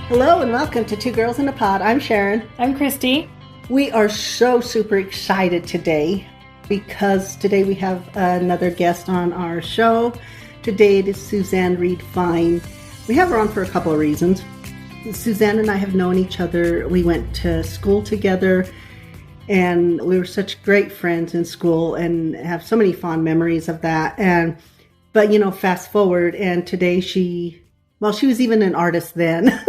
Hello and welcome to Two Girls in a Pod. I'm Sharon. I'm Christy. We are so super excited today because today we have another guest on our show. Today it is Suzanne Reed Fine. We have her on for a couple of reasons. Suzanne and I have known each other. We went to school together and we were such great friends in school and have so many fond memories of that. But fast forward, and today she was even an artist then.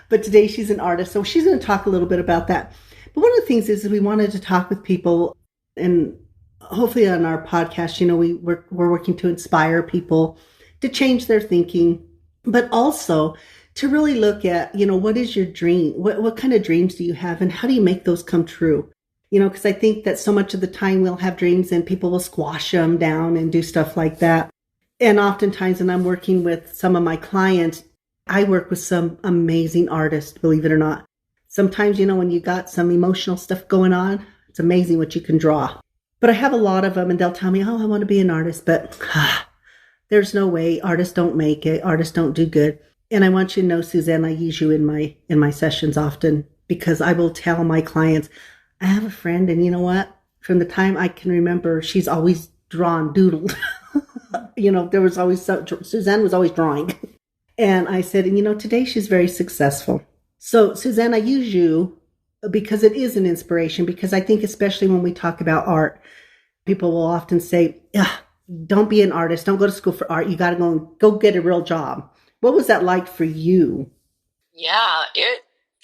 But today she's an artist, so she's going to talk a little bit about that. But one of the things is we wanted to talk with people, and hopefully on our podcast, we're working to inspire people to change their thinking, but also to really look at, what is your dream? What kind of dreams do you have, and how do you make those come true? Because I think that so much of the time we'll have dreams and people will squash them down and do stuff like that. And oftentimes when I'm working with some of my clients, I work with some amazing artists, believe it or not. Sometimes, when you got some emotional stuff going on, it's amazing what you can draw. But I have a lot of them and they'll tell me, oh, I want to be an artist, but there's no way. Artists don't make it. Artists don't do good. And I want you to know, Suzanne, I use you in my sessions often because I will tell my clients, I have a friend and you know what? From the time I can remember, she's always doodled. Suzanne was always drawing. And I said, today she's very successful. So, Suzanne, I use you because it is an inspiration, because I think especially when we talk about art, people will often say, don't be an artist. Don't go to school for art. You got to go get a real job. What was that like for you? Yeah,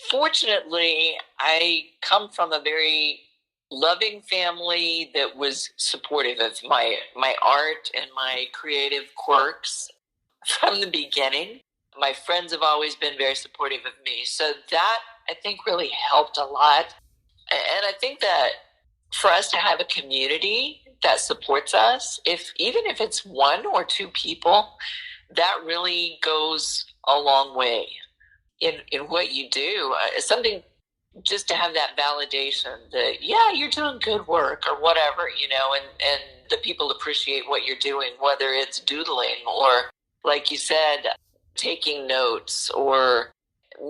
fortunately, I come from a very loving family that was supportive of my art and my creative quirks from the beginning. My friends have always been very supportive of me. So that, I think, really helped a lot. And I think that for us to have a community that supports us, even if it's one or two people, that really goes a long way in what you do. Something just to have that validation that, yeah, you're doing good work or whatever, and the people appreciate what you're doing, whether it's doodling or, like you said, taking notes or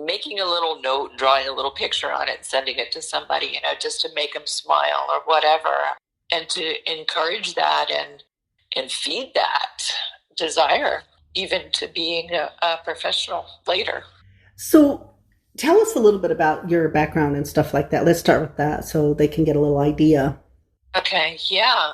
making a little note, drawing a little picture on it and sending it to somebody, just to make them smile or whatever, and to encourage that and feed that desire even to being a professional later. So tell us a little bit about your background and stuff like that. Let's start with that so they can get a little idea. Okay, yeah.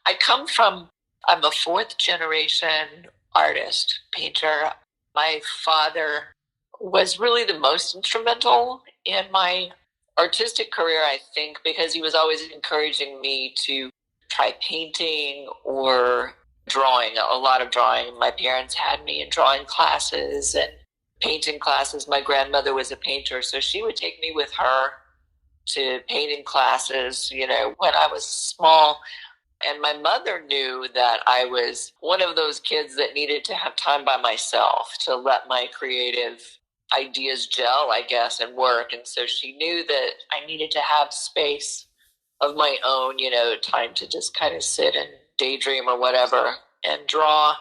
I'm a fourth generation artist, painter. My father was really the most instrumental in my artistic career, I think, because he was always encouraging me to try painting or drawing, a lot of drawing. My parents had me in drawing classes and painting classes. My grandmother was a painter, so she would take me with her to painting classes, when I was small. And my mother knew that I was one of those kids that needed to have time by myself to let my creative ideas gel, I guess, and work. And so she knew that I needed to have space of my own, time to just kind of sit and daydream or whatever and draw.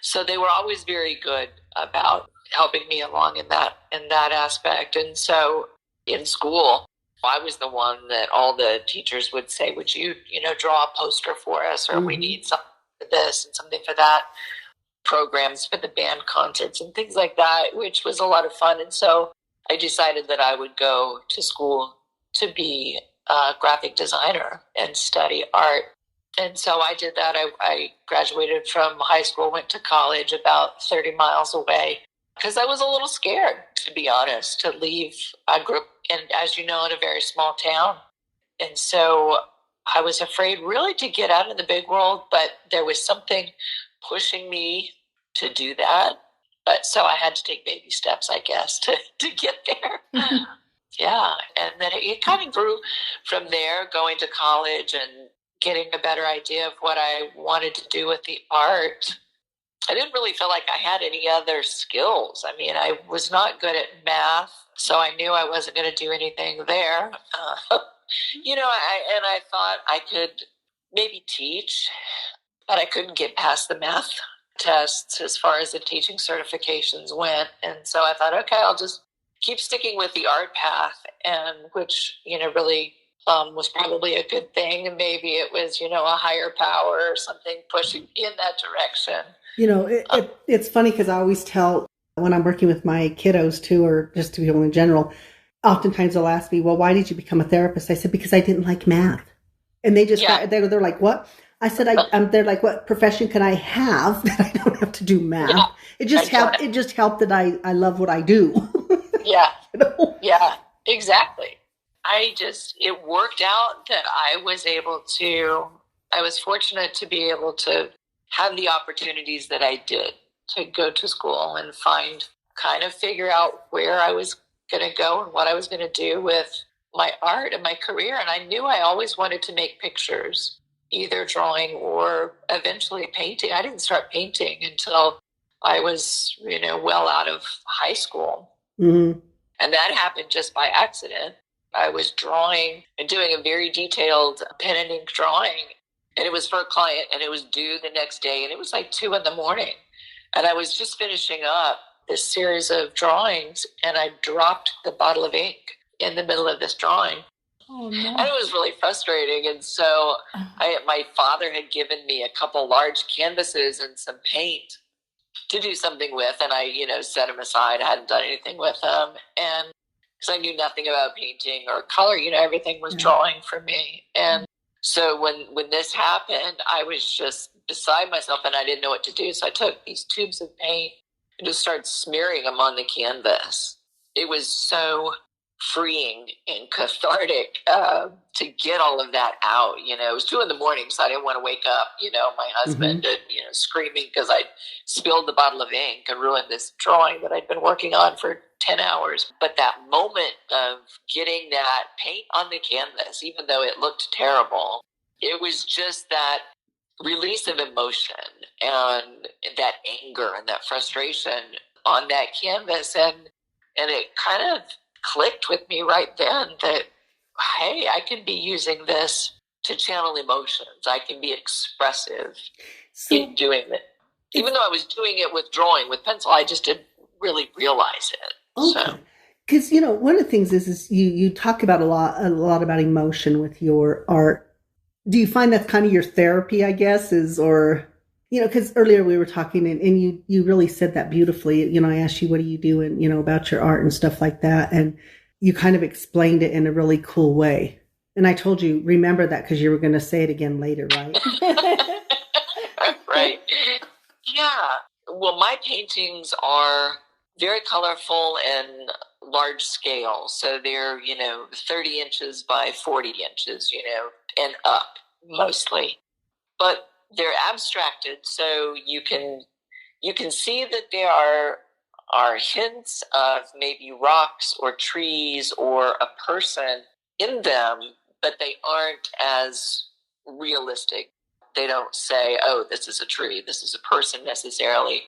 So they were always very good about helping me along in that aspect. And so in school, I was the one that all the teachers would say, would you, draw a poster for us, or we need something for this and something for that, programs for the band concerts and things like that, which was a lot of fun. And so I decided that I would go to school to be a graphic designer and study art. And so I did that. I graduated from high school, went to college about 30 miles away, because I was a little scared, to be honest, to leave. I grew up, and as you know, in a very small town. And so I was afraid really to get out in the big world, but there was something pushing me to do that. But so I had to take baby steps, I guess, to get there. Yeah. And then it kind of grew from there, going to college and getting a better idea of what I wanted to do with the art. I didn't really feel like I had any other skills. I mean, I was not good at math, so I knew I wasn't going to do anything there. I thought I could maybe teach, but I couldn't get past the math tests as far as the teaching certifications went. And so I thought, okay, I'll just keep sticking with the art path, and which, really was probably a good thing. And maybe it was, a higher power or something pushing in that direction. It's funny because I always tell when I'm working with my kiddos too, or just to people in general, oftentimes they'll ask me, well, why did you become a therapist? I said, because I didn't like math. And they just, they're like, what? I said, they're like, what profession can I have that I don't have to do math? Yeah, it just helped that I love what I do. Yeah. Yeah, exactly. It worked out that I was fortunate to be able to have the opportunities that I did to go to school and figure out where I was going to go and what I was going to do with my art and my career. And I knew I always wanted to make pictures, either drawing or eventually painting. I didn't start painting until I was, well out of high school. Mm-hmm. And that happened just by accident. I was drawing and doing a very detailed pen and ink drawing. And it was for a client, and it was due the next day. And it was like 2 a.m. And I was just finishing up this series of drawings, and I dropped the bottle of ink in the middle of this drawing. Oh, no. And it was really frustrating. And so my father had given me a couple large canvases and some paint to do something with. And I, set them aside. I hadn't done anything with them. And because I knew nothing about painting or color, everything was drawing for me. And so when this happened, I was just beside myself and I didn't know what to do. So I took these tubes of paint and just started smearing them on the canvas. It was so freeing and cathartic to get all of that out. It was 2 a.m, so I didn't want to wake up, my husband, mm-hmm. and, screaming because I spilled the bottle of ink and ruined this drawing that I'd been working on for 10 hours. But that moment of getting that paint on the canvas, even though it looked terrible, it was just that release of emotion and that anger and that frustration on that canvas. And it kind of clicked with me right then that, hey, I can be using this to channel emotions. I can be expressive in doing it. Even though I was doing it with drawing, with pencil, I just didn't really realize it. Okay. Because, one of the things is you talk about a lot about emotion with your art. Do you find that's kind of your therapy, I guess, because earlier we were talking and you really said that beautifully. I asked you, what do you do and, about your art and stuff like that. And you kind of explained it in a really cool way. And I told you, remember that because you were going to say it again later, right? Right. Yeah. Well, my paintings are very colorful and large scale. So they're, 30 inches by 40 inches, and up mostly. But they're abstracted, so you can see that there are hints of maybe rocks or trees or a person in them, but they aren't as realistic. They don't say, oh, this is a tree, this is a person necessarily.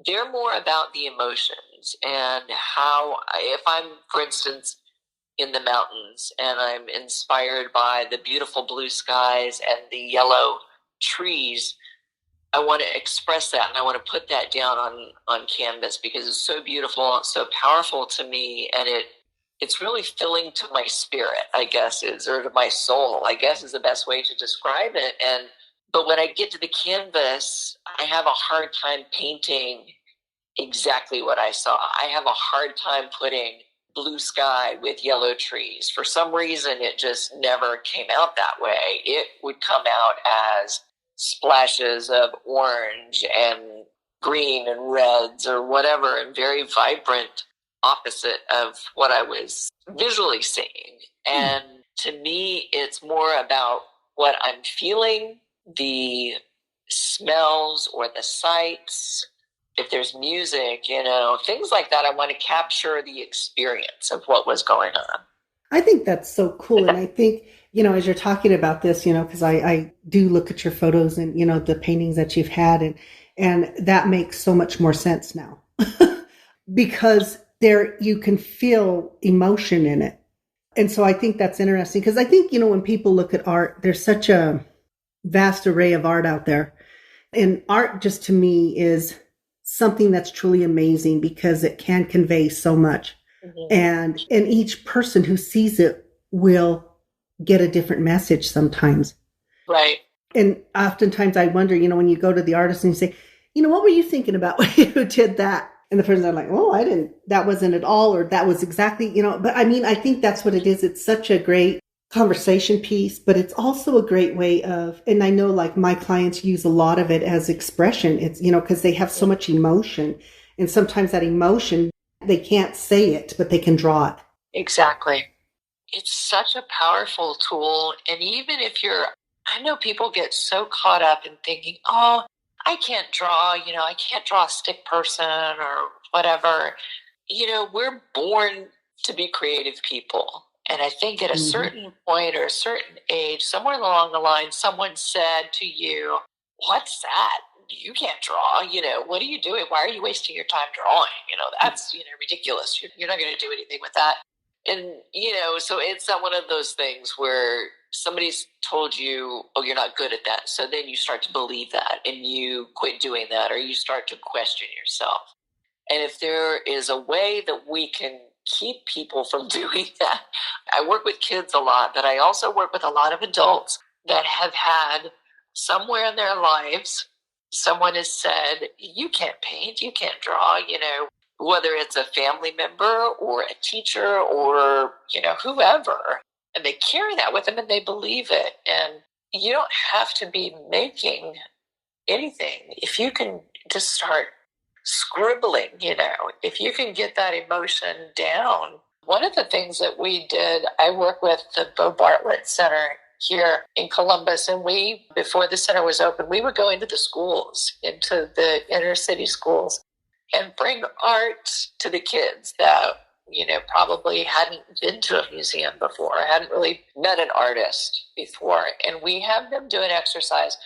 They're more about the emotions and how, if I'm, for instance, in the mountains and I'm inspired by the beautiful blue skies and the yellow trees, I want to express that and I want to put that down on canvas because it's so beautiful and so powerful to me, and it's really filling to my spirit, I guess, or to my soul, I guess is the best way to describe it. But when I get to the canvas, I have a hard time painting exactly what I saw. I have a hard time putting blue sky with yellow trees. For some reason, it just never came out that way. It would come out as splashes of orange and green and reds or whatever, and very vibrant opposite of what I was visually seeing. And to me, it's more about what I'm feeling, the smells or the sights. If there's music, things like that, I want to capture the experience of what was going on. I think that's so cool. And I think, as you're talking about this, because I do look at your photos and, the paintings that you've had, and that makes so much more sense now because you can feel emotion in it. And so I think that's interesting because I think, when people look at art, there's such a vast array of art out there. And art just to me is something that's truly amazing because it can convey so much. Mm-hmm. and each person who sees it will get a different message sometimes. Right. And oftentimes I wonder, when you go to the artist and you say, what were you thinking about when you did that? And the person's like, oh, I didn't, that wasn't at all, or that was exactly, but I mean, I think that's what it is. It's such a great conversation piece, but it's also a great way of, and I know like my clients use a lot of it as expression. It's, because they have so much emotion, and sometimes that emotion, they can't say it, but they can draw it. Exactly. It's such a powerful tool. And even if I know people get so caught up in thinking, oh, I can't draw, I can't draw a stick person or whatever. We're born to be creative people. And I think at a certain point or a certain age, somewhere along the line, someone said to you, what's that? You can't draw. What are you doing? Why are you wasting your time drawing? That's, ridiculous. You're not going to do anything with that. And, so it's not one of those things where somebody's told you, oh, you're not good at that. So then you start to believe that and you quit doing that, or you start to question yourself. And if there is a way that we can keep people from doing that, I work with kids a lot, but I also work with a lot of adults that have had somewhere in their lives, someone has said, you can't paint, you can't draw, whether it's a family member or a teacher or, whoever. And they carry that with them and they believe it. And you don't have to be making anything. If you can just start scribbling, if you can get that emotion down. One of the things that we did, I work with the Bo Bartlett Center here in Columbus, and before the center was open, we would go into the schools, into the inner city schools, and bring art to the kids that, probably hadn't been to a museum before, hadn't really met an artist before. And we have them do an exercise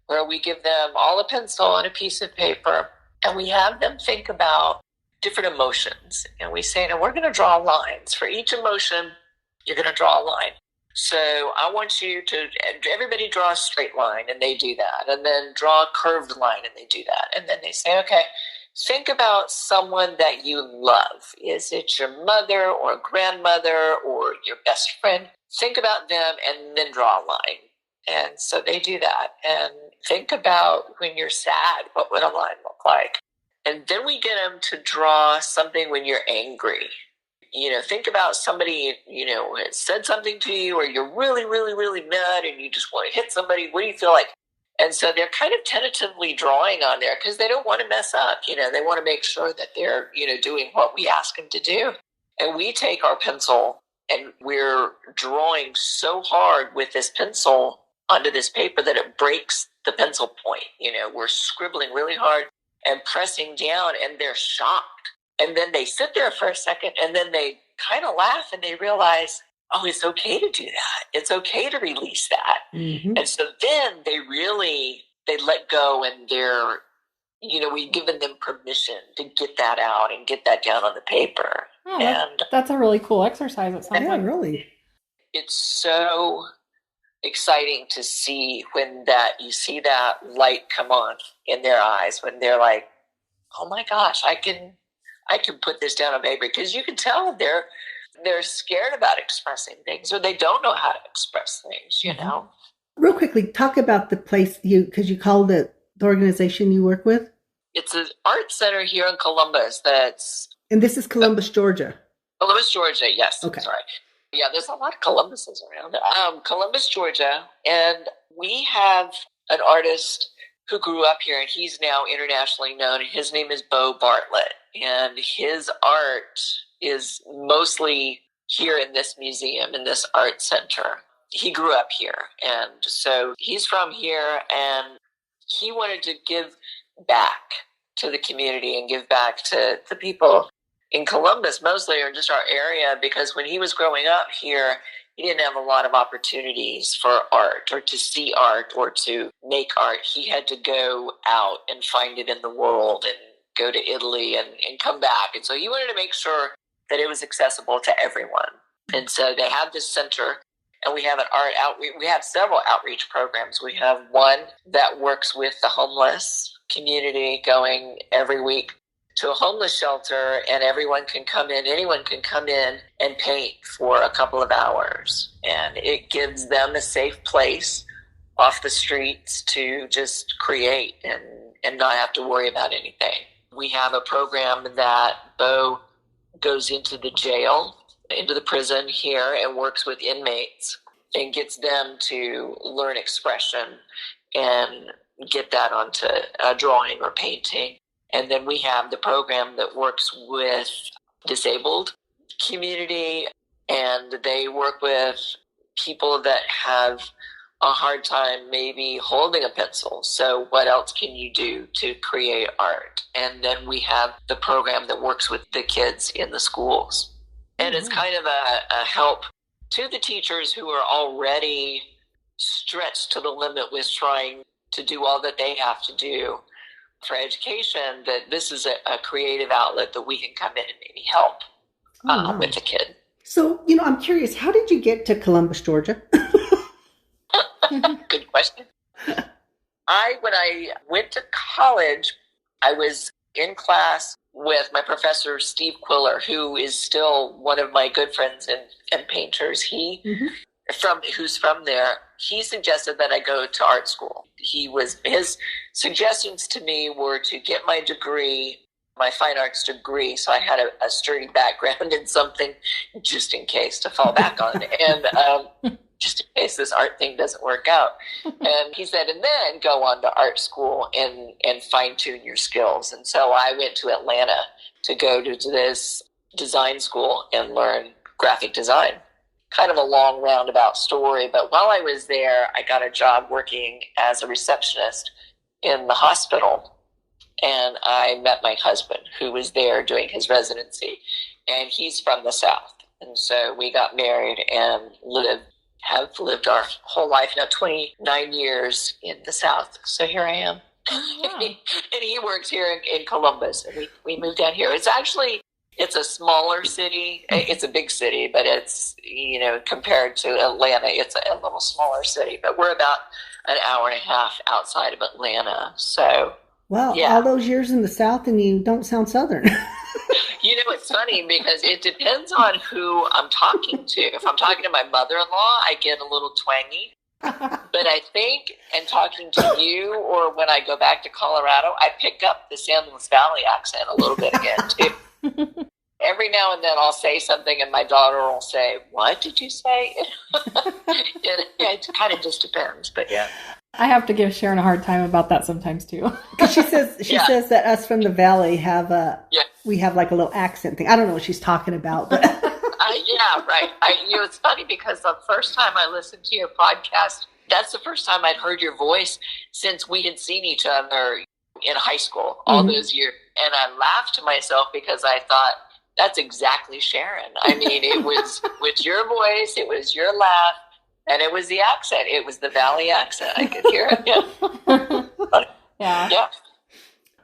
where we give them all a pencil and a piece of paper, and we have them think about different emotions. And we say, now we're going to draw lines. For each emotion, you're going to draw a line. So I want you to, everybody draw a straight line, and they do that. And then draw a curved line, and they do that. And then they say, okay, think about someone that you love. Is it your mother or grandmother or your best friend? Think about them and then draw a line. And so they do that. And think about when you're sad, what would a line look like? And then we get them to draw something when you're angry. Think about somebody, had said something to you, or you're really, really, really mad and you just want to hit somebody. What do you feel like? And so they're kind of tentatively drawing on there because they don't want to mess up. They want to make sure that they're, doing what we ask them to do. And we take our pencil and we're drawing so hard with this pencil onto this paper that it breaks the pencil point. We're scribbling really hard and pressing down, and they're shocked. And then they sit there for a second, and then they kind of laugh, and they realize, oh, it's okay to do that. It's okay to release that. Mm-hmm. And so then they let go, and they're, we've given them permission to get that out and get that down on the paper. Oh, that's a really cool exercise. It sounds like. Really. It's so exciting to see when you see that light come on in their eyes, when they're like, oh my gosh, I can put this down on paper, because you can tell they're scared about expressing things, or they don't know how to express things, Real quickly, talk about the place because you called it the organization you work with. It's an art center here in Columbus. And this is Columbus, Georgia. Columbus, Georgia. Yes. Okay. Sorry. Yeah, there's a lot of Columbuses around. Columbus, Georgia, and we have an artist who grew up here, and he's now internationally known. His name is Bo Bartlett, and his art is mostly here in this museum, in this art center. He grew up here, and so he's from here, and he wanted to give back to the community and give back to the people in Columbus mostly, or just our area, because when he was growing up here, he didn't have a lot of opportunities for art or to see art or to make art. He had to go out and find it in the world and go to Italy and come back. And so he wanted to make sure that it was accessible to everyone. And so they have this center, and we have an art outreach. We have several outreach programs. We have one that works with the homeless community, going every week to a homeless shelter, and anyone can come in and paint for a couple of hours. And it gives them a safe place off the streets to just create and not have to worry about anything. We have a program that Bo goes into the jail, into the prison here, and works with inmates and gets them to learn expression and get that onto drawing or painting. And then we have the program that works with disabled community, and they work with people that have a hard time maybe holding a pencil. So what else can you do to create art? And then we have the program that works with the kids in the schools. And it's kind of a help to the teachers who are already stretched to the limit with trying to do all that they have to do for education, that this is a creative outlet that we can come in and maybe help with the kid. So, I'm curious, how did you get to Columbus, Georgia? Good question. When I went to college, I was in class with my professor, Steve Quiller, who is still one of my good friends and painters. Who's from there. He suggested that I go to art school. His suggestions to me were to get my degree, my fine arts degree, so I had a sturdy background in something just in case to fall back on, and just in case this art thing doesn't work out. And he said, and then go on to art school and fine-tune your skills. And so I went to Atlanta to go to this design school and learn graphic design. Kind of a long roundabout story, but while I was there, I got a job working as a receptionist in the hospital, and I met my husband, who was there doing his residency, and he's from the South. And so we got married and have lived our whole life now, 29 years in the South. So here I am. Oh, yeah. and he works here in Columbus, and we moved down here. It's a smaller city. It's a big city, but it's, compared to Atlanta, it's a little smaller city. But we're about an hour and a half outside of Atlanta. So, well, yeah. All those years in the South, and you don't sound Southern. It's funny because it depends on who I'm talking to. If I'm talking to my mother-in-law, I get a little twangy. But I think, and talking to you, or when I go back to Colorado, I pick up the San Luis Valley accent a little bit again, too. Every now and then I'll say something and my daughter will say, "What did you say?" It kind of just depends, but yeah. I have to give Sharon a hard time about that sometimes too. She says that us from the Valley we have like a little accent thing. I don't know what she's talking about, but yeah, right. It's funny because the first time I listened to your podcast, that's the first time I'd heard your voice since we had seen each other in high school all those years. And I laughed to myself because I thought, that's exactly Sharon. I mean, it was with your voice, it was your laugh, and it was the accent. It was the Valley accent. I could hear it. Yeah. Yeah.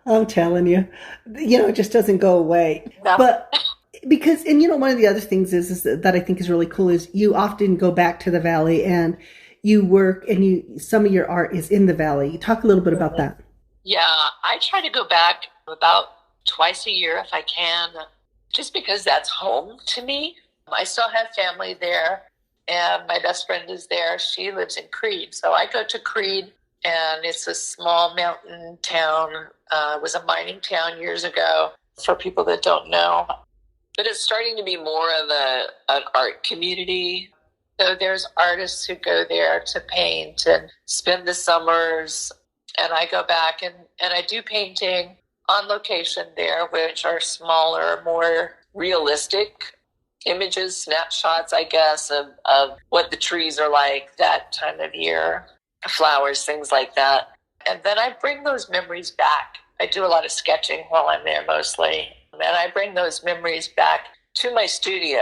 I'm telling you, it just doesn't go away. No. But because, and one of the other things is that I think is really cool is you often go back to the Valley and you work and some of your art is in the Valley. Talk a little bit about that. Yeah, I try to go back about twice a year if I can, just because that's home to me. I still have family there, and my best friend is there. She lives in Creed. So I go to Creed, and it's a small mountain town. It was a mining town years ago, for people that don't know. But it's starting to be more of an art community. So there's artists who go there to paint and spend the summers. And I go back and I do painting on location there, which are smaller, more realistic images, snapshots, I guess, of what the trees are like that time of year, flowers, things like that. And then I bring those memories back. I do a lot of sketching while I'm there mostly. And I bring those memories back to my studio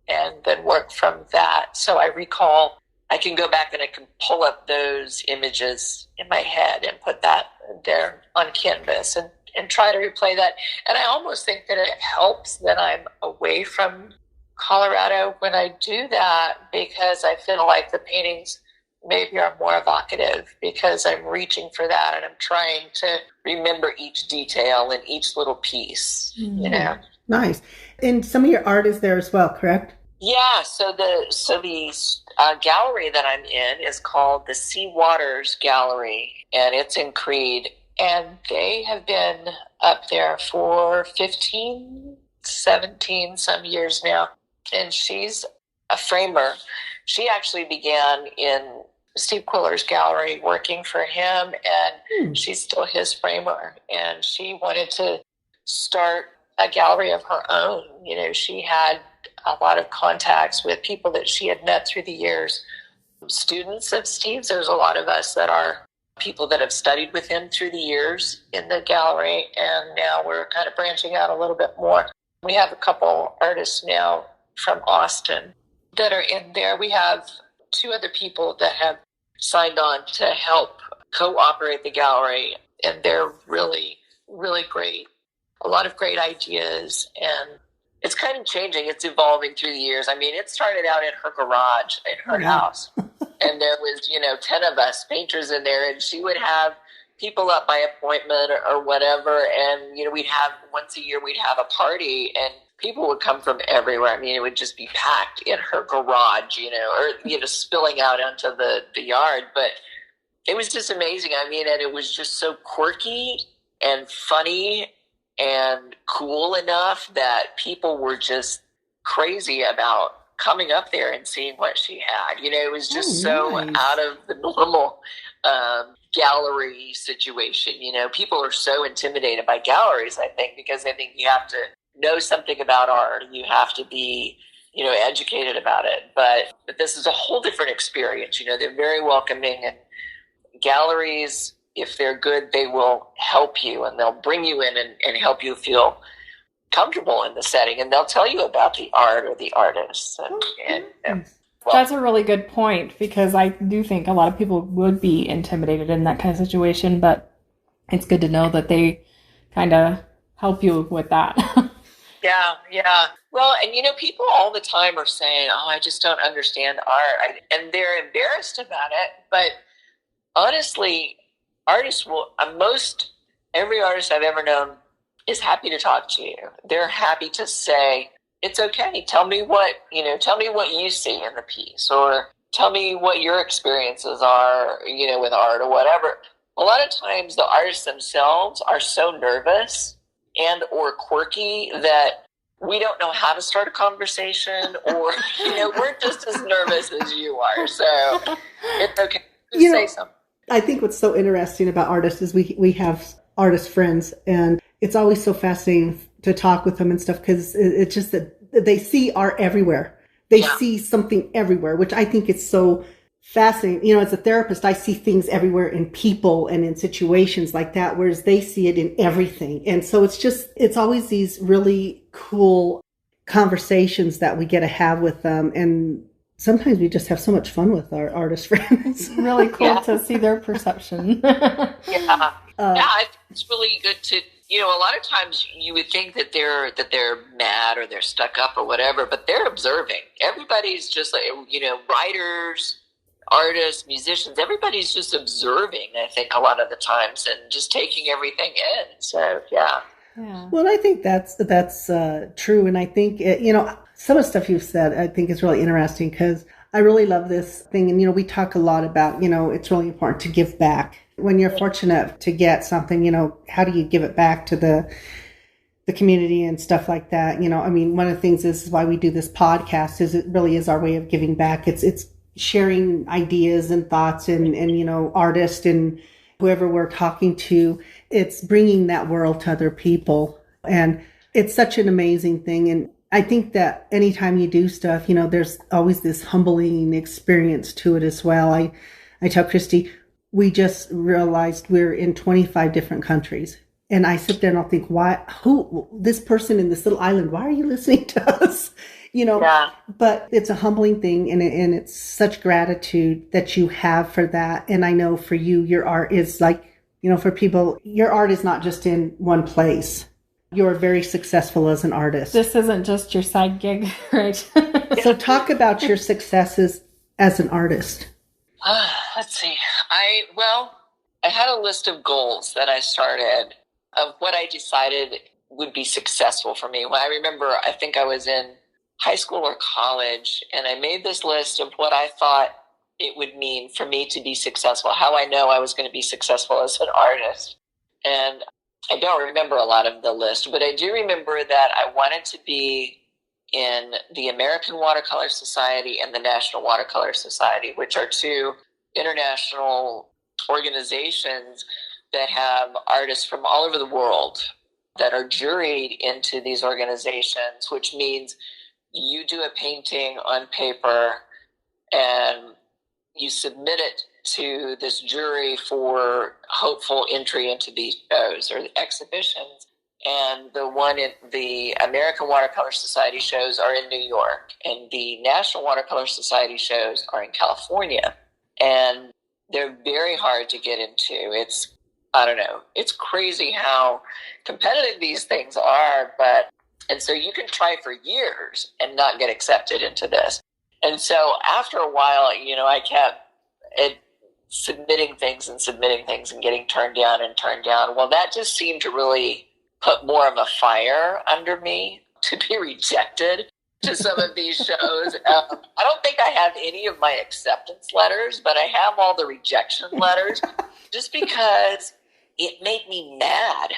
and then work from that. So I recall, I can go back and I can pull up those images in my head and put that there on canvas and try to replay that. And I almost think that it helps that I'm away from Colorado when I do that, because I feel like the paintings maybe are more evocative because I'm reaching for that and I'm trying to remember each detail and each little piece, you know. Nice. And some of your art is there as well, correct? Yeah, so the gallery that I'm in is called the Sea Waters Gallery, and it's in Creed, and they have been up there for 15, 17 some years now, and she's a framer. She actually began in Steve Quiller's gallery working for him, and she's still his framer, and she wanted to start a gallery of her own. You know, she had a lot of contacts with people that she had met through the years, students of Steve's. There's a lot of us that are people that have studied with him through the years in the gallery, and now we're kind of branching out a little bit more. We have a couple artists now from Austin that are in there. We have 2 other people that have signed on to help co-operate the gallery, and they're really, really great. A lot of great ideas, and it's kind of changing. It's evolving through the years. I mean, it started out in her garage, in her house, and there was, 10 of us painters in there, and she would have people up by appointment or whatever, and, we'd have, once a year, we'd have a party, and people would come from everywhere. I mean, it would just be packed in her garage, or, spilling out onto the yard, but it was just amazing. I mean, and it was just so quirky and funny and cool enough that people were just crazy about coming up there and seeing what she had. It was just so out of the normal gallery situation. People are so intimidated by galleries, I think, because they think you have to know something about art. You have to be, educated about it. But this is a whole different experience. They're very welcoming, and galleries, if they're good, they will help you, and they'll bring you in and help you feel comfortable in the setting, and they'll tell you about the art or the artist. That's a really good point, because I do think a lot of people would be intimidated in that kind of situation, but it's good to know that they kind of help you with that. Yeah. Well, and people all the time are saying, "Oh, I just don't understand art," and they're embarrassed about it. But honestly, artists will, every artist I've ever known is happy to talk to you. They're happy to say, it's okay. Tell me what you see in the piece, or tell me what your experiences are, with art or whatever. A lot of times the artists themselves are so nervous and or quirky that we don't know how to start a conversation, or, we're just as nervous as you are. So it's okay to say something. I think what's so interesting about artists is we have artist friends, and it's always so fascinating to talk with them and stuff, because it's just that they see art everywhere. They see something everywhere, which I think is so fascinating. As a therapist, I see things everywhere in people and in situations like that, whereas they see it in everything. And so it's always these really cool conversations that we get to have with them. And sometimes we just have so much fun with our artist friends. It's really cool to see their perception. I think it's really good to, a lot of times you would think that they're mad or they're stuck up or whatever, but they're observing. Everybody's just like, writers, artists, musicians, everybody's just observing, I think, a lot of the times, and just taking everything in. So, yeah. Well, I think that's true. And I think, some of the stuff you've said, I think is really interesting, because I really love this thing. And, we talk a lot about, it's really important to give back. When you're fortunate to get something, how do you give it back to the community and stuff like that? One of the things is why we do this podcast, is it really is our way of giving back. It's sharing ideas and thoughts and artists and whoever we're talking to. It's bringing that world to other people. And it's such an amazing thing. And I think that anytime you do stuff, there's always this humbling experience to it as well. I tell Christy, we just realized we're in 25 different countries. And I sit there and I'll think, this person in this little island, why are you listening to us? But it's a humbling thing. And it's such gratitude that you have for that. And I know for you, your art is like, for people, your art is not just in one place. You're very successful as an artist. This isn't just your side gig, right? So talk about your successes as an artist. Let's see. I had a list of goals that I started of what I decided would be successful for me. Well, I remember, I think I was in high school or college, and I made this list of what I thought it would mean for me to be successful, how I know I was going to be successful as an artist. And I don't remember a lot of the list, but I do remember that I wanted to be in the American Watercolor Society and the National Watercolor Society, which are two international organizations that have artists from all over the world that are juried into these organizations, which means you do a painting on paper and you submit it to this jury for hopeful entry into these shows or exhibitions. And the one in the American Watercolor Society shows are in New York, and the National Watercolor Society shows are in California. And they're very hard to get into. It's crazy how competitive these things are, and so you can try for years and not get accepted into this. And so after a while, I kept submitting things and getting turned down and turned down. Well, that just seemed to really put more of a fire under me to be rejected to some of these shows. I don't think I have any of my acceptance letters, but I have all the rejection letters just because it made me mad.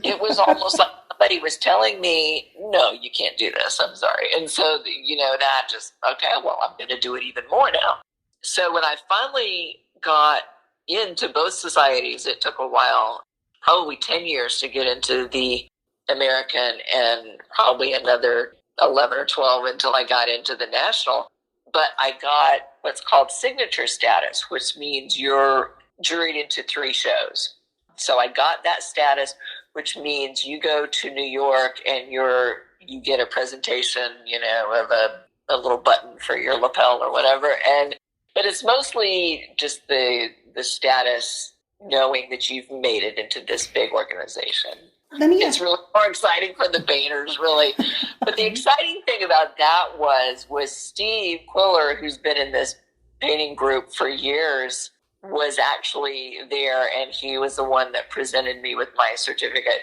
It was almost like somebody was telling me, no, you can't do this. I'm sorry. And so, that just, okay, well, I'm going to do it even more now. So when I finally got into both societies, it took a while, probably 10 years to get into the American and probably another 11 or 12 until I got into the national. But I got what's called signature status, which means you're juried into 3 shows. So I got that status, which means you go to New York and you get a presentation, of a little button for your lapel or whatever. But it's mostly just the status, knowing that you've made it into this big organization. It's really more exciting for the painters, really. But the exciting thing about that was Steve Quiller, who's been in this painting group for years, was actually there, and he was the one that presented me with my certificate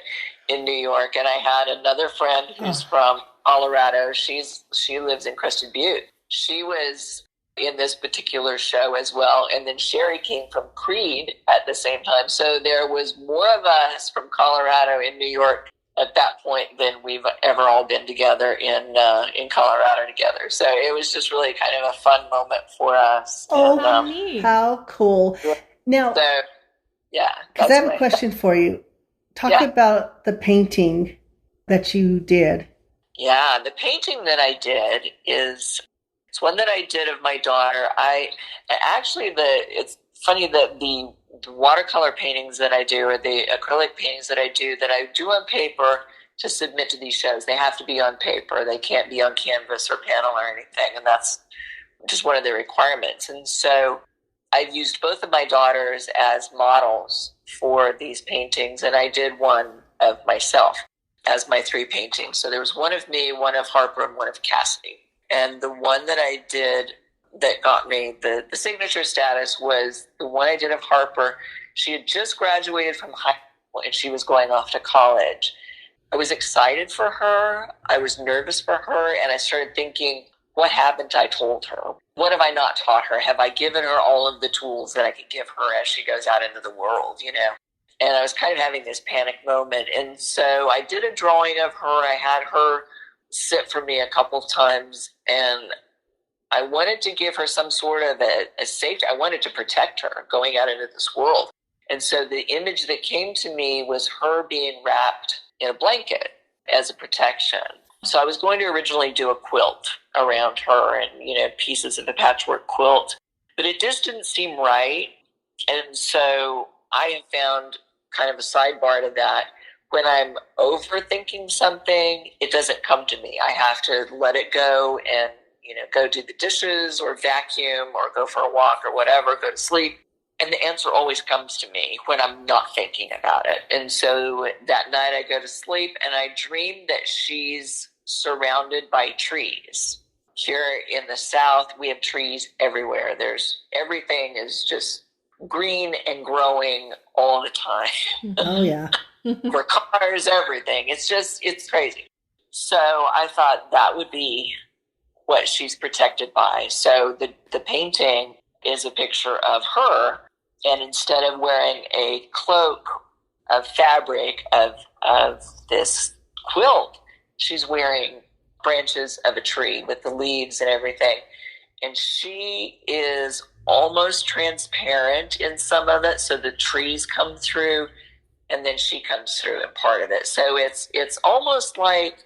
in New York. And I had another friend who's from Colorado. She lives in Crested Butte. She was in this particular show as well. And then Sherry came from Creed at the same time. So there was more of us from Colorado in New York at that point than we've ever all been together in Colorado together. So it was just really kind of a fun moment for us. Oh, how cool. Now, because I have a question for you. Talk about the painting that you did. Yeah, the painting that I did it's one that I did of my daughter. It's funny that the watercolor paintings that I do, or the acrylic paintings that I do on paper to submit to these shows, they have to be on paper. They can't be on canvas or panel or anything, and that's just one of the requirements. And so I've used both of my daughters as models for these paintings, and I did one of myself as my 3 paintings. So there was one of me, one of Harper, and one of Cassidy. And the one that I did that got me the signature status was the one I did of Harper. She had just graduated from high school and she was going off to college. I was excited for her. I was nervous for her. And I started thinking, what haven't I told her? What have I not taught her? Have I given her all of the tools that I could give her as she goes out into the world, And I was kind of having this panic moment. And so I did a drawing of her. I had her sit for me a couple of times, and I wanted to give her some sort of a safety. I wanted to protect her going out into this world. And so the image that came to me was her being wrapped in a blanket as a protection. So I was going to originally do a quilt around her and, pieces of a patchwork quilt, but it just didn't seem right. And so I have found kind of a sidebar to that. When I'm overthinking something, it doesn't come to me. I have to let it go and, go do the dishes or vacuum or go for a walk or whatever, go to sleep. And the answer always comes to me when I'm not thinking about it. And so that night I go to sleep and I dream that she's surrounded by trees. here in the South, we have trees everywhere. Everything is just green and growing all the time. Oh, yeah. For cars, everything. It's crazy. So I thought that would be what she's protected by. So the painting is a picture of her, and instead of wearing a cloak of fabric of this quilt, she's wearing branches of a tree with the leaves and everything. And she is almost transparent in some of it, so the trees come through, and then she comes through in part of it. So it's almost like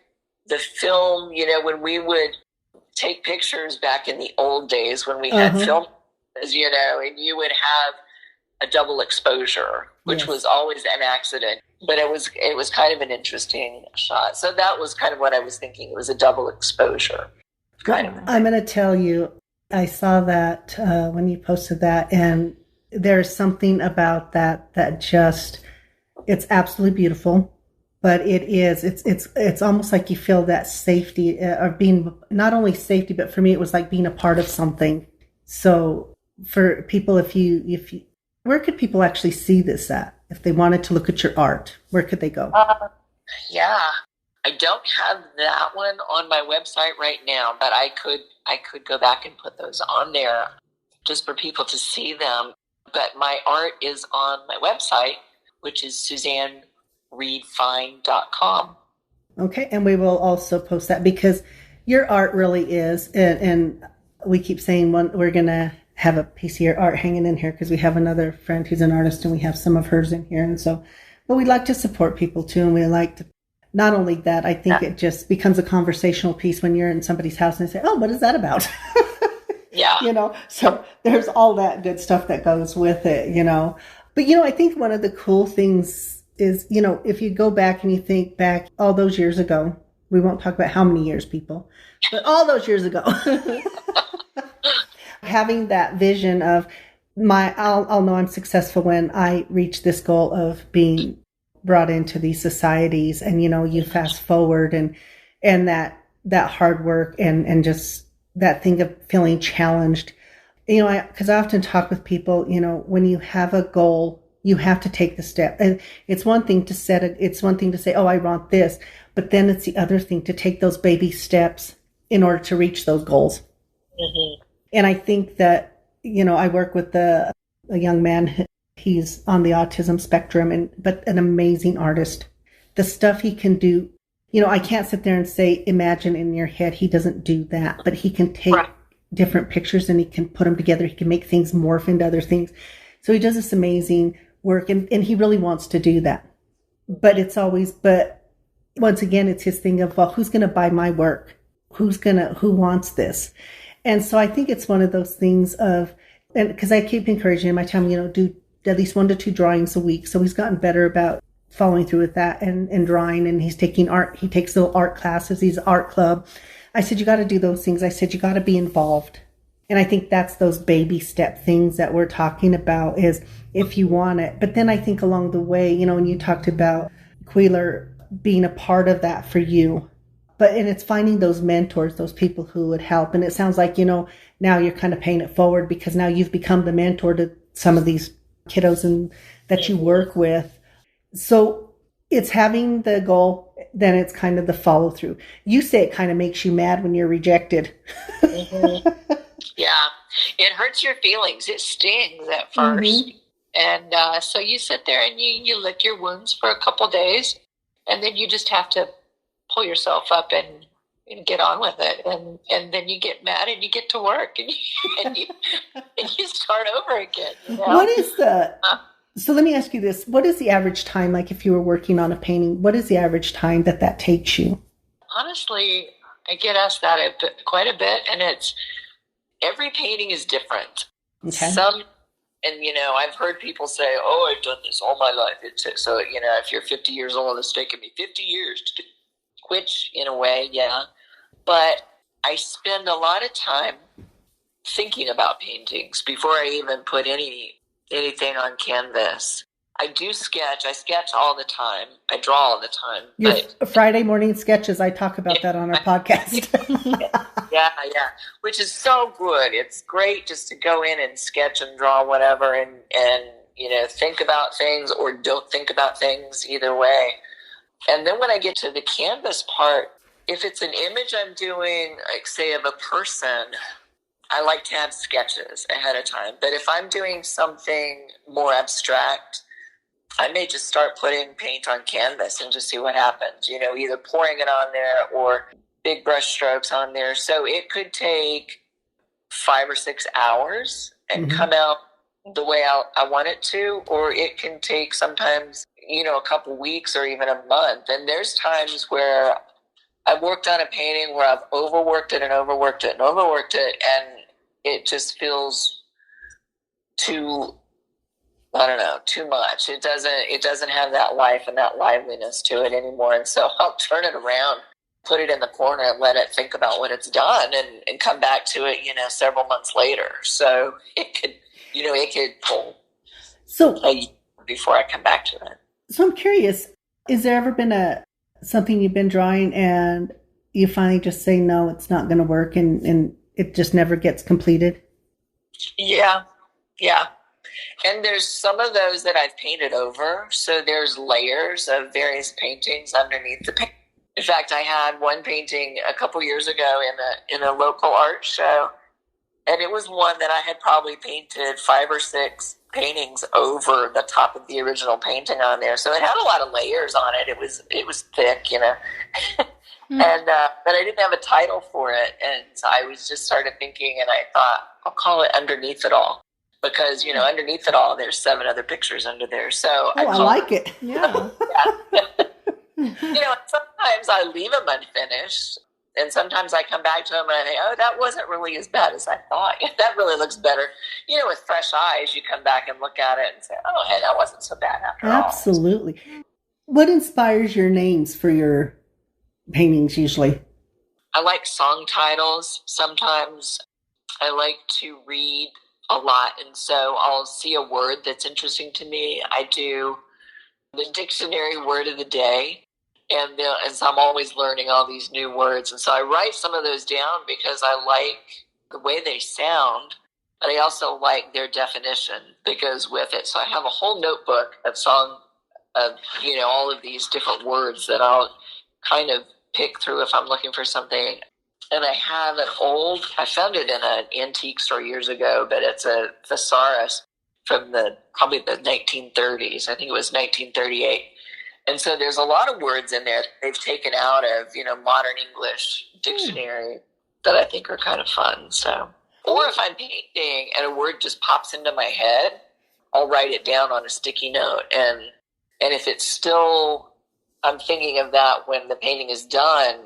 the film, when we would take pictures back in the old days when we had film, and you would have a double exposure, which was always an accident, but it was kind of an interesting shot. So that was kind of what I was thinking. It was a double exposure. I'm going to tell you, I saw that when you posted that, and there's something about that just, it's absolutely beautiful. But it's almost like you feel that safety of being, not only safety, but for me, it was like being a part of something. So for people, if you, where could people actually see this at? If they wanted to look at your art, where could they go? Yeah, I don't have that one on my website right now, but I could go back and put those on there just for people to see them. But my art is on my website, which is SuzanneReedFine.com. Okay, and we will also post that, because your art really is, and we keep saying we're going to have a piece of your art hanging in here because we have another friend who's an artist and we have some of hers in here. And so, but we like to support people too. And we like to, not only that, I think it just becomes a conversational piece when you're in somebody's house and they say, oh, what is that about? Yeah. So there's all that good stuff that goes with it, But, I think one of the cool things is, if you go back and you think back all those years ago, we won't talk about how many years, people, but all those years ago, having that vision of I'll know I'm successful when I reach this goal of being brought into these societies, and, you fast forward and that hard work and just that thing of feeling challenged, because I often talk with people, when you have a goal, you have to take the step. And it's one thing to it's one thing to say, oh, I want this, but then it's the other thing to take those baby steps in order to reach those goals. Mm-hmm. And I think that, I work with a young man, he's on the autism spectrum, but an amazing artist. The stuff he can do, I can't sit there and say, imagine in your head, he doesn't do that, but he can take different pictures and he can put them together. He can make things morph into other things. So he does this amazing work, and he really wants to do that. But once again, it's his thing of, well, who's going to buy my work? Who wants this? And so I think it's one of those things of, and because I keep encouraging him, I tell him, do at least 1 to 2 drawings a week. So he's gotten better about following through with that and drawing, and he's taking art. He takes little art classes. He's an art club. I said, you got to do those things. I said, you got to be involved. And I think that's those baby step things that we're talking about, is if you want it. But then I think along the way, when you talked about Queeler being a part of that for you, and it's finding those mentors, those people who would help. And it sounds like, now you're kind of paying it forward because now you've become the mentor to some of these kiddos that you work with. So it's having the goal, then it's kind of the follow through. You say it kind of makes you mad when you're rejected. Mm-hmm. Yeah, it hurts your feelings. It stings at first. Mm-hmm. And so you sit there and you lick your wounds for a couple days, and then you just have to pull yourself up and get on with it. And then you get mad and you get to work and you start over again. What is so let me ask you this. What is the average time, like if you were working on a painting, what is the average time that takes you? Honestly, I get asked that quite a bit, and every painting is different. Okay. I've heard people say, oh, I've done this all my life. So, if you're 50 years old, it's taken me 50 years to do, which in a way, yeah. But I spend a lot of time thinking about paintings before I even put anything on canvas. I do sketch. I sketch all the time. I draw all the time. Your Friday morning sketches, I talk about that on our podcast. Yeah, yeah. Which is so good. It's great just to go in and sketch and draw whatever and think about things or don't think about things, either way. And then when I get to the canvas part, if it's an image I'm doing, like say of a person, I like to have sketches ahead of time. But if I'm doing something more abstract, I may just start putting paint on canvas and just see what happens, either pouring it on there or big brush strokes on there. So it could take 5 or 6 hours and come out the way I want it to, or it can take sometimes, a couple weeks or even a month. And there's times where I've worked on a painting where I've overworked it and overworked it and overworked it, and it just feels too much. It doesn't have that life and that liveliness to it anymore. And so I'll turn it around, put it in the corner and let it think about what it's done and come back to it, several months later. So it could pull a year before I come back to it. So I'm curious, is there ever been something you've been drawing and you finally just say, no, it's not going to work and it just never gets completed? Yeah. Yeah. And there's some of those that I've painted over. So there's layers of various paintings underneath the paint. In fact, I had one painting a couple years ago in a local art show, and it was one that I had probably painted 5 or 6 paintings over the top of the original painting on there. So it had a lot of layers on it. It was thick, and but I didn't have a title for it, and so I was just started thinking, and I thought I'll call it Underneath It All. Because, underneath it all, there's 7 other pictures under there. So I like it. Yeah. Sometimes I leave them unfinished. And sometimes I come back to them and I think, oh, that wasn't really as bad as I thought. That really looks better. With fresh eyes, you come back and look at it and say, oh, hey, that wasn't so bad after all. Absolutely. What inspires your names for your paintings usually? I like song titles. Sometimes I like to read a lot, and so I'll see a word that's interesting to me. I do the dictionary word of the day, and so I'm always learning all these new words, and so I write some of those down because I like the way they sound, but I also like their definition that goes with it. So I have a whole notebook of all of these different words that I'll kind of pick through if I'm looking for something. And I have I found it in an antique store years ago, but it's a thesaurus from probably the 1930s. I think it was 1938. And so there's a lot of words in there they've taken out of, modern English dictionary that I think are kind of fun. So, or if I'm painting and a word just pops into my head, I'll write it down on a sticky note. And if it's still, I'm thinking of that when the painting is done,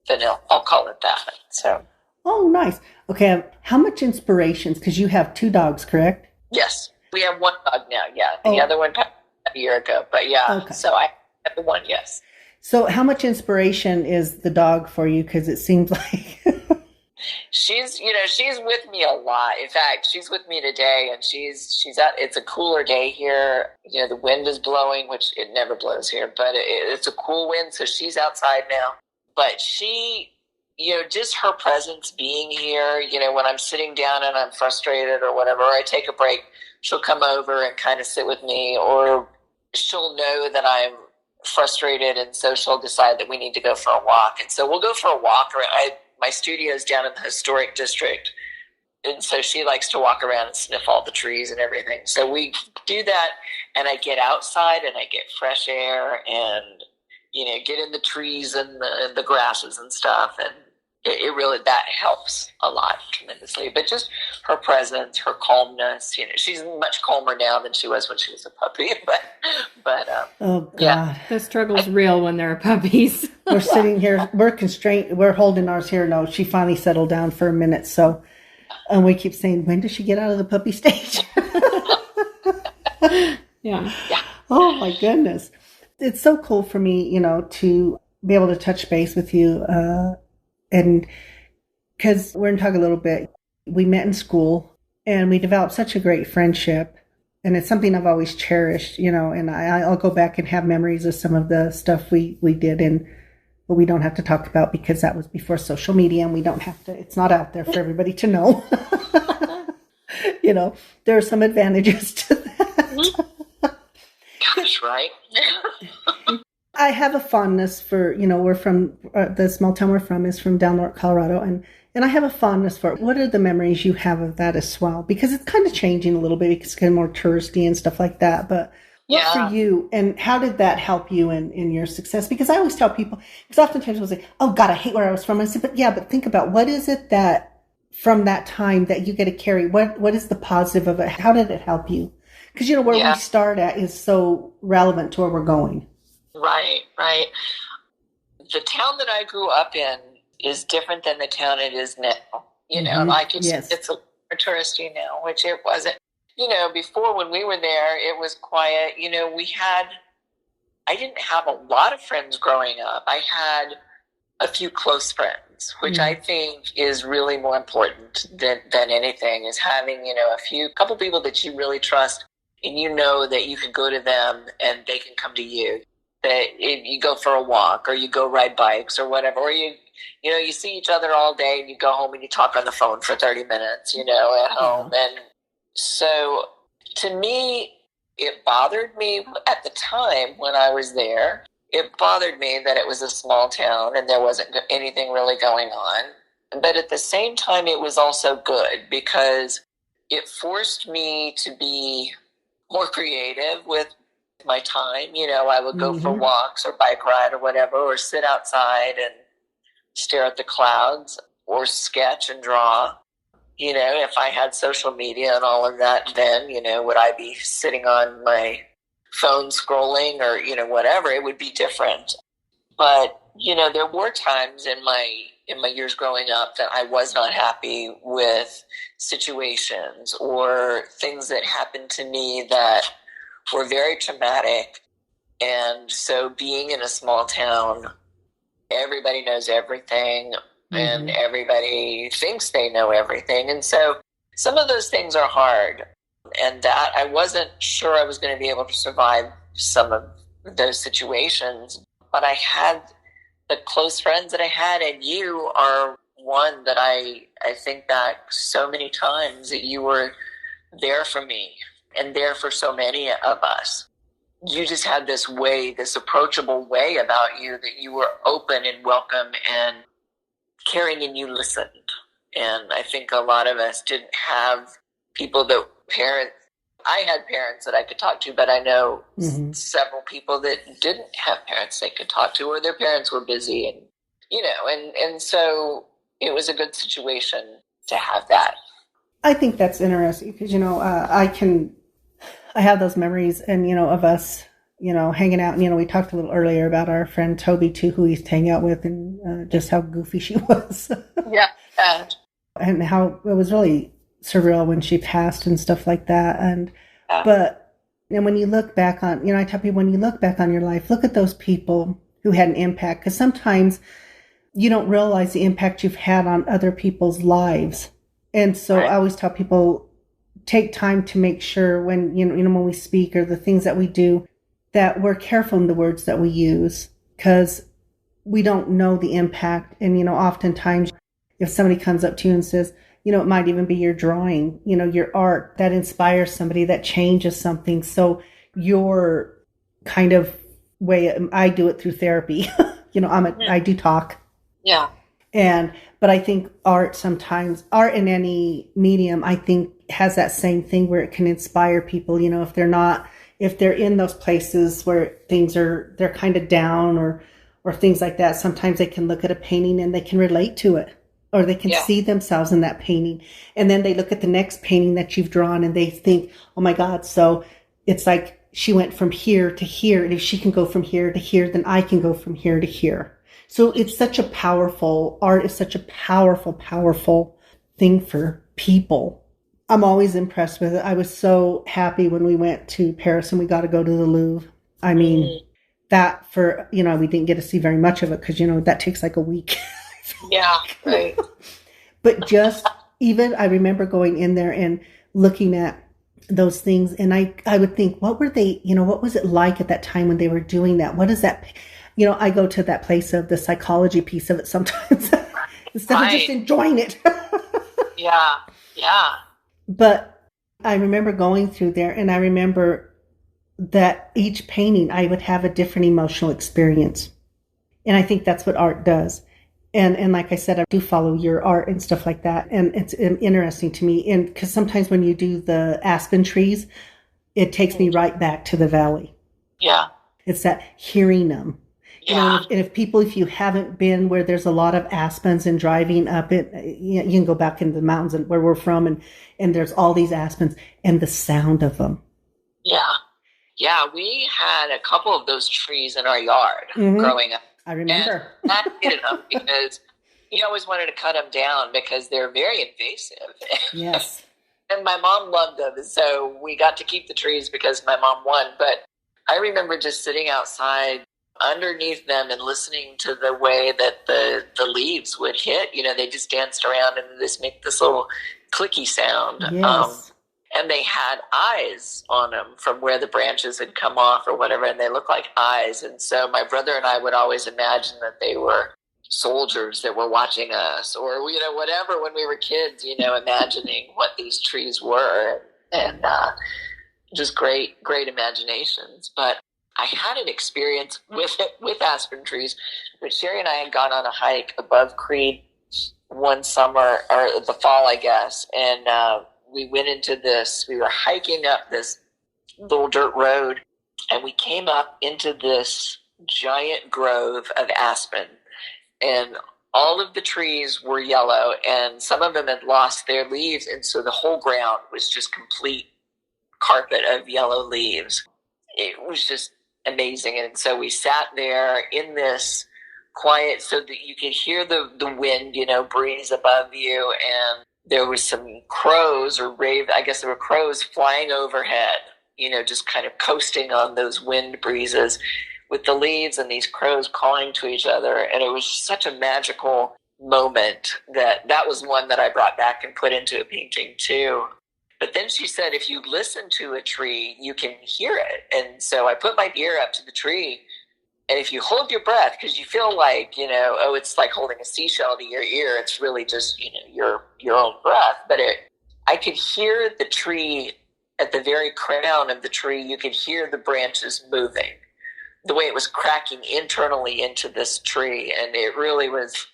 then I'll call it that. So. Oh, nice. Okay. How much inspiration? Because you have 2 dogs, correct? Yes. We have 1 dog now. Yeah. The other one passed a year ago. But yeah. Okay. So I have the 1, yes. So how much inspiration is the dog for you? Because it seems like... She's with me a lot. In fact, she's with me today, and it's a cooler day here. The wind is blowing, which it never blows here, but it's a cool wind. So she's outside now. But she, just her presence being here, when I'm sitting down and I'm frustrated or whatever, or I take a break, she'll come over and kind of sit with me, or she'll know that I'm frustrated, and so she'll decide that we need to go for a walk. And so we'll go for a walk. My studio is down in the historic district, and so she likes to walk around and sniff all the trees and everything. So we do that, and I get outside and I get fresh air and get in the trees and the grasses and stuff. And it really, that helps a lot tremendously. But just her presence, her calmness, she's much calmer now than she was when she was a puppy. But oh, God. Yeah. The struggle's real when they're puppies. We're sitting here, we're constrained, we're holding ours here. No, she finally settled down for a minute. So, and we keep saying, when does she get out of the puppy stage? Yeah. Oh, my goodness. It's so cool for me, to be able to touch base with you. And because we're going to talk a little bit, we met in school and we developed such a great friendship. And it's something I've always cherished, and I'll go back and have memories of some of the stuff we did. And but we don't have to talk about because that was before social media and we don't have to, it's not out there for everybody to know. You know, there are some advantages to that. Gosh, right? I have a fondness for, you know, we're from, the small town we're from is from Dalmort, Colorado, and I have a fondness for it. What are the memories you have of that as well? Because it's kind of changing a little bit because it's kind of more touristy and stuff like that. But what for you, and how did that help you in your success? Because I always tell people, because oftentimes people say, oh God, I hate where I was from. I said, but think about what is it that from that time that you get to carry? What is the positive of it? How did it help you? Because, you know, where we start at is so relevant to where we're going. Right. The town that I grew up in is different than the town it is now. You know, like it's a touristy now, which it wasn't. You know, before when we were there, it was quiet. You know, I didn't have a lot of friends growing up. I had a few close friends, which I think is really more important than anything, is having, you know, a couple people that you really trust and you know that you can go to them and they can come to you. That you go for a walk or you go ride bikes or whatever, or you see each other all day and you go home and you talk on the phone for 30 minutes, you know, at home. And so to me, it bothered me at the time when I was there. It bothered me that it was a small town and there wasn't anything really going on. But at the same time, it was also good because it forced me to be more creative with my time. You know, I would go for walks or bike ride or whatever, or sit outside and stare at the clouds or sketch and draw. You know, if I had social media and all of that, then, you know, would I be sitting on my phone scrolling or, you know, whatever? It would be different. But, you know, there were times in my years growing up that I was not happy with situations or things that happened to me that were very traumatic. And so being in a small town, everybody knows everything and everybody thinks they know everything. And so some of those things are hard, and that I wasn't sure I was going to be able to survive some of those situations. But I had the close friends that I had, and you are one that I think back so many times that you were there for me and there for so many of us. You just had this approachable way about you, that you were open and welcome and caring, and you listened. And I think a lot of us didn't have I had parents that I could talk to, but I know several people that didn't have parents they could talk to, or their parents were busy, and, you know, and so it was a good situation to have that. I think that's interesting because, you know, I have those memories, and, you know, of us, you know, hanging out. And, you know, we talked a little earlier about our friend Toby too, who we used to hang out with, and just how goofy she was. Yeah. And how it was really surreal when she passed and stuff like that. And, but, and when you look back on, you know, I tell people, when you look back on your life, look at those people who had an impact, because sometimes you don't realize the impact you've had on other people's lives. And so I always tell people, take time to make sure when, you know, when we speak or the things that we do, that we're careful in the words that we use, because we don't know the impact. And, you know, oftentimes if somebody comes up to you and says, you know, it might even be your drawing, you know, your art that inspires somebody, that changes something. So your kind of way, I do it through therapy. You know, I do talk. Yeah. But I think art in any medium, I think has that same thing where it can inspire people, you know, if they're in those places where they're kind of down or things like that. Sometimes they can look at a painting and they can relate to it, or they can see themselves in that painting. And then they look at the next painting that you've drawn and they think, oh my God. So it's like she went from here to here. And if she can go from here to here, then I can go from here to here. So it's art is such a powerful, powerful thing for people. I'm always impressed with it. I was so happy when we went to Paris and we got to go to the Louvre. I mean, that we didn't get to see very much of it because, you know, that takes like a week. Yeah, right. But just even, I remember going in there and looking at those things, and I would think, what were they, you know, what was it like at that time when they were doing that? What is that? I go to that place of the psychology piece of it sometimes instead of just enjoying it. Yeah. But I remember going through there, and I remember that each painting I would have a different emotional experience. And I think that's what art does. And like I said, I do follow your art and stuff like that. And it's interesting to me. And because sometimes when you do the aspen trees, it takes me right back to the valley. Yeah. It's that hearing them. Yeah. If you haven't been where there's a lot of aspens and driving up it, you can go back into the mountains and where we're from, and there's all these aspens and the sound of them. Yeah. Yeah. We had a couple of those trees in our yard growing up. I remember. And I hated them because you always wanted to cut them down because they're very invasive. Yes. And my mom loved them. So we got to keep the trees because my mom won. But I remember just sitting outside underneath them and listening to the way that the leaves would hit. They just danced around and make this little clicky sound. Yes. And they had eyes on them from where the branches had come off or whatever, and they looked like eyes. And so my brother and I would always imagine that they were soldiers that were watching us, or whatever, when we were kids, imagining what these trees were, and just great imaginations. But I had an experience with aspen trees. But Sherry and I had gone on a hike above Creed one summer, or the fall, I guess, and we went into we were hiking up this little dirt road, and we came up into this giant grove of aspen, and all of the trees were yellow, and some of them had lost their leaves, and so the whole ground was just complete carpet of yellow leaves. It was just amazing. And so we sat there in this quiet so that you could hear the wind, breeze above you, and there was some crows I guess there were crows flying overhead, just kind of coasting on those wind breezes with the leaves, and these crows calling to each other. And it was such a magical moment that was one that I brought back and put into a painting too. But then she said, if you listen to a tree, you can hear it. And so I put my ear up to the tree, and if you hold your breath, because you feel like, it's like holding a seashell to your ear. It's really just, your own breath. But I could hear the tree at the very crown of the tree. You could hear the branches moving, the way it was cracking internally into this tree. And it really was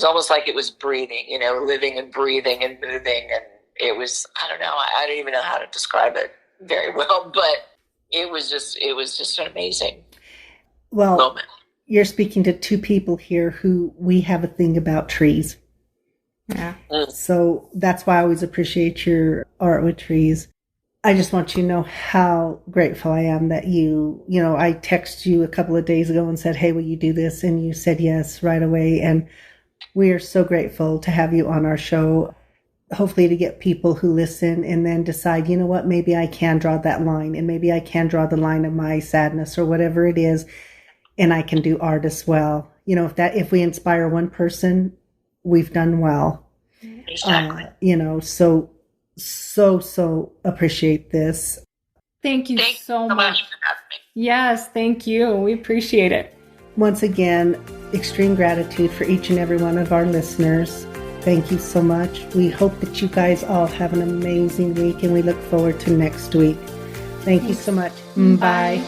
almost like it was breathing, living and breathing and moving. And it was, I don't know, I don't even know how to describe it very well, but it was just an amazing moment. You're speaking to two people here who we have a thing about trees. Yeah. So that's why I always appreciate your art with trees. I just want you to know how grateful I am that I texted you a couple of days ago and said, hey, will you do this? And you said yes right away. And we are so grateful to have you on our show. Hopefully to get people who listen and then decide, you know what, maybe I can draw that line, and maybe I can draw the line of my sadness or whatever it is, and I can do art as well. If we inspire one person, we've done well. Exactly. So appreciate this. Thank you so much for having me. Yes, thank you. We appreciate it. Once again, extreme gratitude for each and every one of our listeners. Thank you so much. We hope that you guys all have an amazing week, and we look forward to next week. Thank you so much. Bye.